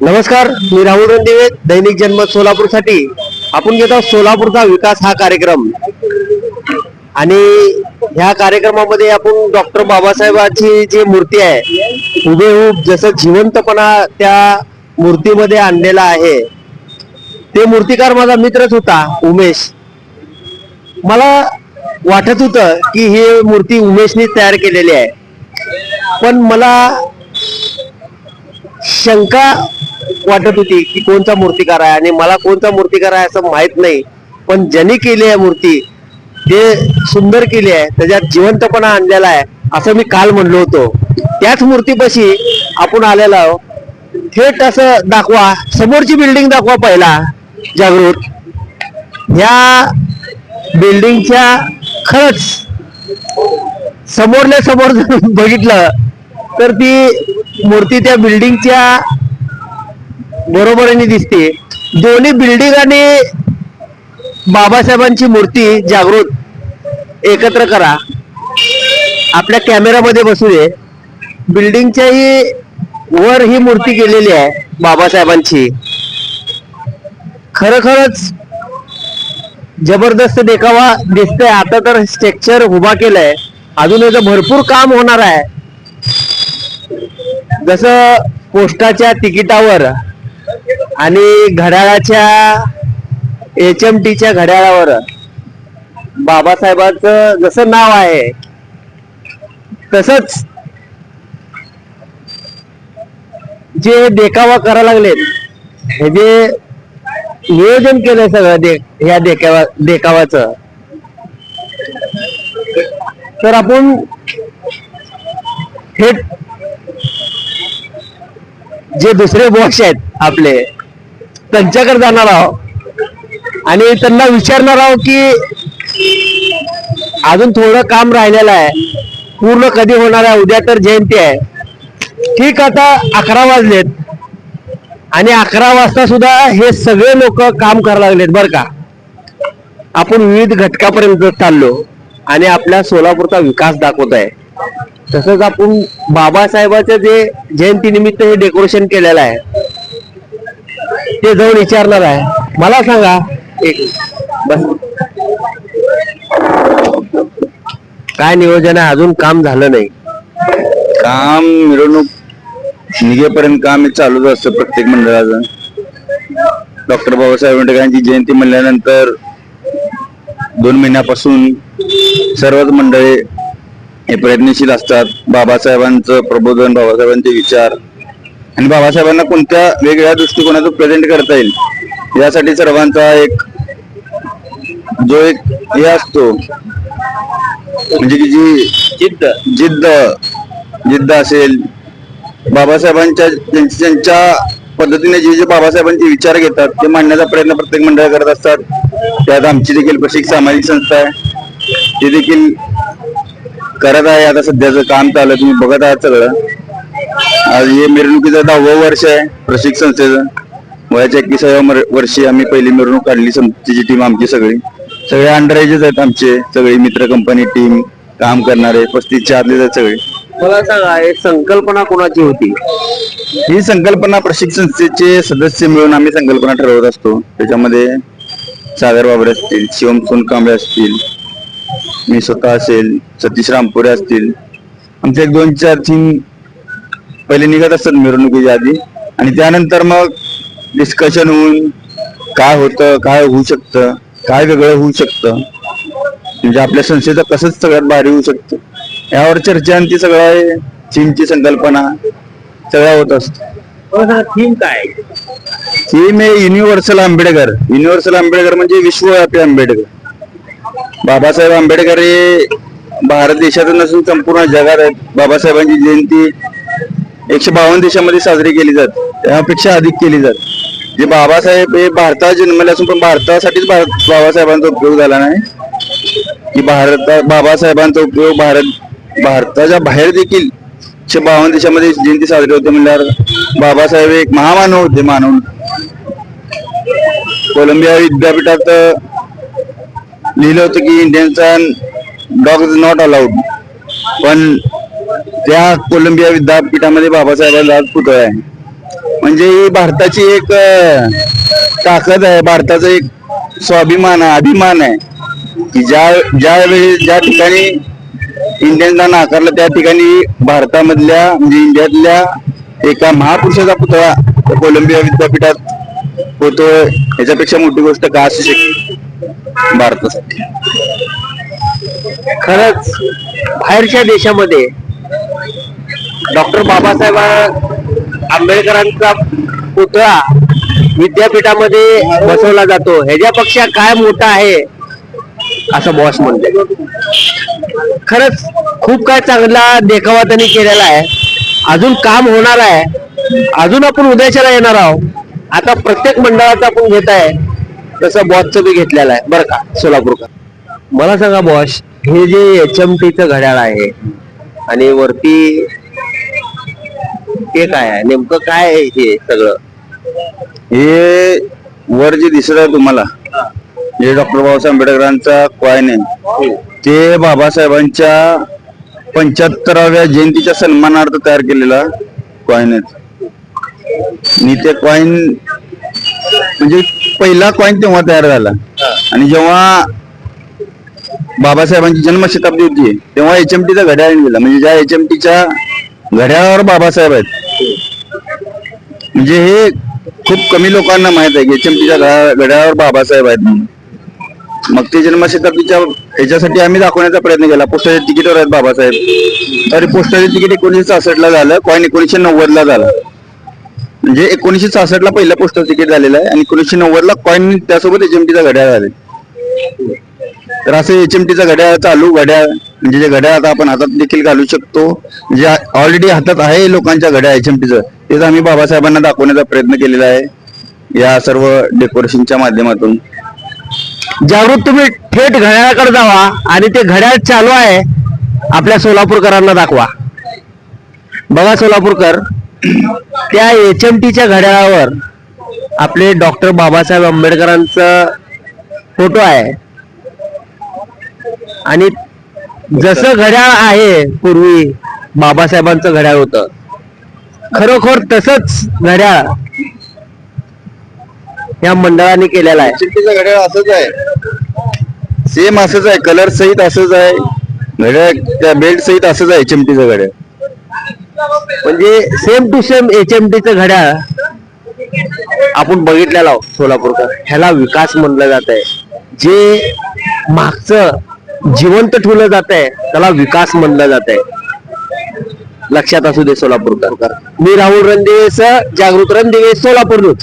नमस्कार, मी राहुल रणदिवे, दैनिक जनमत सोलापूरसाठी आपण घेत आहोत सोलापूरचा विकास हा कार्यक्रम. आणि ह्या कार्यक्रमामध्ये आपण डॉक्टर बाबासाहेबांची जी मूर्ती आहे हुबेहूब जसं जिवंतपणा त्या मूर्तीमध्ये आणलेला आहे. ते मूर्तिकार माझा मित्रच होता उमेश. मला वाटत होतं की ही मूर्ती उमेशने तयार केलेली आहे, पण मला शंका वाटत होती की कोणता मूर्तिकार आहे आणि मला कोणता मूर्तिकार आहे असं माहित नाही. पण ज्यांनी केली आहे मूर्ती ते सुंदर केली आहे, त्याच्यात जिवंतपणा आणलेला आहे असं मी काल म्हणलो होतो. त्याच मूर्तीपाशी आपण आलेलो आहोत. थेट असं दाखवा, समोरची बिल्डिंग दाखवा पहिला जागृत. ह्या बिल्डिंगच्या खरंच समोरल्या समोर बघितलं तर ती मूर्ती त्या बिल्डिंगच्या बरोबरीने दिसते. दोन्ही बिल्डिंग आणि बाबासाहेबांची मूर्ती जागृत एकत्र करा, आपल्या कॅमेरामध्ये बसू दे. बिल्डिंगच्याही वर ही मूर्ती केलेली आहे बाबासाहेबांची. खरंच जबरदस्त देखावा दिसतंय. आता तर स्ट्रक्चर उभा केलंय, अजून याचं भरपूर काम होणार आहे. जसं पोस्टाच्या तिकिटावर आणि घड्याळाच्या HMTच्या घड्याळावर बाबासाहेबांचं जसं नाव आहे तसंच जे देखावा करायला लागलेत, हे जे नियोजन केलंय सगळं ह्या देखावाचं, तर आपण थेट जे दुसरे बॉस आहेत आपले त्यांच्याकडे जाणार आहोत आणि त्यांना विचारणार आहोत की अजून थोडं काम राहिलेलं आहे, पूर्ण कधी होणार आहे. उद्या तर जयंती आहे. ठीक, आता 11 वाजलेत आणि 11 वाजता सुद्धा हे सगळे लोक काम करायला लागलेत बरं का. आपण विविध घटकापर्यंत चाललो आणि आपल्या सोलापूरचा विकास दाखवत आहे. तसंच आपण बाबासाहेबांचं जे जयंती निमित्त हे डेकोरेशन केलेलं आहे ते जाऊन विचारणार आहे. मला सांगा एक बस काय नियोजन आहे? अजून काम झालं नाही. काम मिरवणूक निघेपर्यंत काम हे चालूच असतं प्रत्येक मंडळाचं. डॉक्टर बाबासाहेब आंबेडकरांची जयंती म्हणल्यानंतर 2 महिन्यापासून सर्वच मंडळे हे प्रयत्नशील असतात. बाबासाहेबांचं प्रबोधन, बाबासाहेबांचे विचार आणि बाबासाहेबांना कोणत्या वेगवेगळ्या दृष्टिकोनातून प्रेझेंट करता येईल यासाठी सर्वांचा एक हे असतो, म्हणजे की जी जिद्द असेल. बाबासाहेबांच्या त्यांच्या पद्धतीने जे बाबासाहेबांचे विचार घेतात ते मांडण्याचा प्रयत्न प्रत्येक मंडळ करत असतात. त्यात आमची देखील प्रशिक सामाजिक संस्था आहे, ते देखील करत आहे. आता सध्याचं काम चालू तुम्ही बघत आहात सगळं. आज हे मिरवणुकीचं 10वं वर्ष आहे प्रशिक संस्थेचं. वयाच्या 21व्या वर्षी आम्ही पहिली मिरवणूक काढली. संस्थेची टीम आमची सगळे अंडर एजेस आहेत. आमचे सगळे मित्र कंपनी टीम काम करणारे 35च्या आतले आहेत सगळे. मला सांगा, एक संकल्पना कोणाची होती? ही संकल्पना प्रशिक संस्थेचे सदस्य मिळून आम्ही संकल्पना ठरवत असतो. त्याच्यामध्ये सागर बाबरे असतील, शिवम सोनकांबळे असतील, मी स्वतः असेल, सतीश रामपुरे असतील. आमचे 1-2-4 थीम पहिले निघत असतात मिरवणुकीच्या आधी आणि त्यानंतर मग डिस्कशन होऊन काय होतं, काय होऊ शकतं, काय वेगळं होऊ शकतं, म्हणजे आपल्या संस्थेचं कसंच सगळ्यात भारी होऊ शकतं यावर चर्चा आणि ती सगळं थीमची संकल्पना सगळं होत असतं. थीम काय? थीम आहे युनिव्हर्सल आंबेडकर. युनिव्हर्सल आंबेडकर म्हणजे विश्वव्यापी आंबेडकर. बाबासाहेब आंबेडकर हे भारत देशातून नसून संपूर्ण जगात आहेत. बाबासाहेबांची जयंती 152 देशामध्ये साजरी केली जाते, त्यापेक्षा अधिक केली जाते. जे बाबासाहेब हे भारतात जन्मले असून पण भारतासाठीच बाबासाहेबांचा उपयोग झाला नाही, की बाबासाहेबांचा उपयोग भारताच्या बाहेर देखील 152 देशामध्ये जयंती साजरी होते. म्हणल्यावर बाबासाहेब एक महामानव होते. मानव कोलंबिया विद्यापीठात लिहिलं होतं की Indians and dog is not allowed, पण त्या कोलंबिया विद्यापीठामध्ये बाबासाहेबांचा आज पुतळा आहे. म्हणजे ही भारताची एक ताकद आहे, भारताचा एक स्वाभिमान आहे, अभिमान आहे की ज्या ठिकाणी इंडियनला नाकारलं त्या ठिकाणी भारतामधल्या म्हणजे इंडियातल्या एका महापुरुषाचा पुतळा कोलंबिया विद्यापीठात होतो. याच्यापेक्षा मोठी गोष्ट का असू शकते भारतासाठी. खरंच बाहेरच्या देशामध्ये डॉक्टर बाबासाहेब आंबेडकरांचा पुतळा विद्यापीठामध्ये बसवला जातो, ह्याच्यापेक्षा काय मोठा आहे असं बॉस म्हणते. खरंच खूप काय चांगला देखावा त्यांनी केलेला आहे. अजून काम होणार आहे, अजून आपण उद्याच्याला येणार आहोत. आता प्रत्येक मंडळाचं आपण घेत आहे तसं बॉसचं बी घेतलेलं आहे बरं का सोलापूरकर. मला सांगा बॉस, हे जे HMTचं घड्याळ आहे आणि वरती ते काय आहे, नेमकं काय आहे हे सगळं? हे वर जे दिसत आहे तुम्हाला, जे डॉक्टर बाबासाहेब आंबेडकरांचा कॉइन आहे, ते बाबासाहेबांच्या 75व्या जयंतीच्या सन्मानार्थ तयार केलेला कॉइन आहे. आणि ते कॉइन म्हणजे पहिला कॉइन तेव्हा तयार झाला. आणि जेव्हा बाबासाहेबांची जन्मशताब्दी होती तेव्हा HMTचा घड्याळ दिला. म्हणजे ज्या HMTच्या घड्याळावर बाबासाहेब आहेत, म्हणजे हे खूप कमी लोकांना माहित आहे की HMTच्या घड्याळावर बाबासाहेब आहेत म्हणून. मग ते जन्मशताब्दीच्या ह्याच्यासाठी आम्ही दाखवण्याचा प्रयत्न केला. पोस्टाच्या तिकीटवर आहेत बाबासाहेब. तर पोस्टाचे तिकीट 1966 झालं, कॉइन 1990 झाला. म्हणजे 1966 पहिलं पोस्टल तिकीट झालेलं आहे आणि 1990 कॉइन त्यासोबत HMTचा घड्याळ झाले. तर असं HMTचा घड्याळ, चालू घड्याळ, म्हणजे जे घड्याळ आता आपण हातात देखील घालू शकतो, म्हणजे ऑलरेडी हातात आहे लोकांच्या घड्याळ HMTचं, तेच आम्ही बाबासाहेबांना दाखवण्याचा प्रयत्न केलेला आहे या सर्व डेकोरेशनच्या माध्यमातून. जागृत, तुम्ही थेट घड्याळाकडे जावा आणि ते घड्याळ चालू आहे आपल्या सोलापूरकरांना दाखवा. बघा सोलापूरकर, त्या HMTच्या घड्याळावर आपले डॉक्टर बाबासाहेब आंबेडकरांचा फोटो आहे. आणि जसं घड्याळ आहे पूर्वी बाबासाहेबांचं घड्याळ होतं, खरोखर तसंच घड्याळ या मंडळाने केलेला आहे. HMTचं घड्याळ असंच आहे, सेम असंच आहे, कलर सहित असंच आहे घड्याळ, त्या बेल्ट सहित असंच आहे HMTचं घड्याळ. म्हणजे सेम टू सेम HMTचं घड्याळ आपण बघितलेलं आहोत सोलापूरकर. ह्याला विकास म्हणलं जात आहे. जे मागचं जिवंत ठेवलं जात आहे त्याला विकास म्हणलं जात आहे. लक्षात असू दे सोलापूरकर. मी राहुल रणदिवे, जागृत रणदिवे, सोलापूर न्यूज.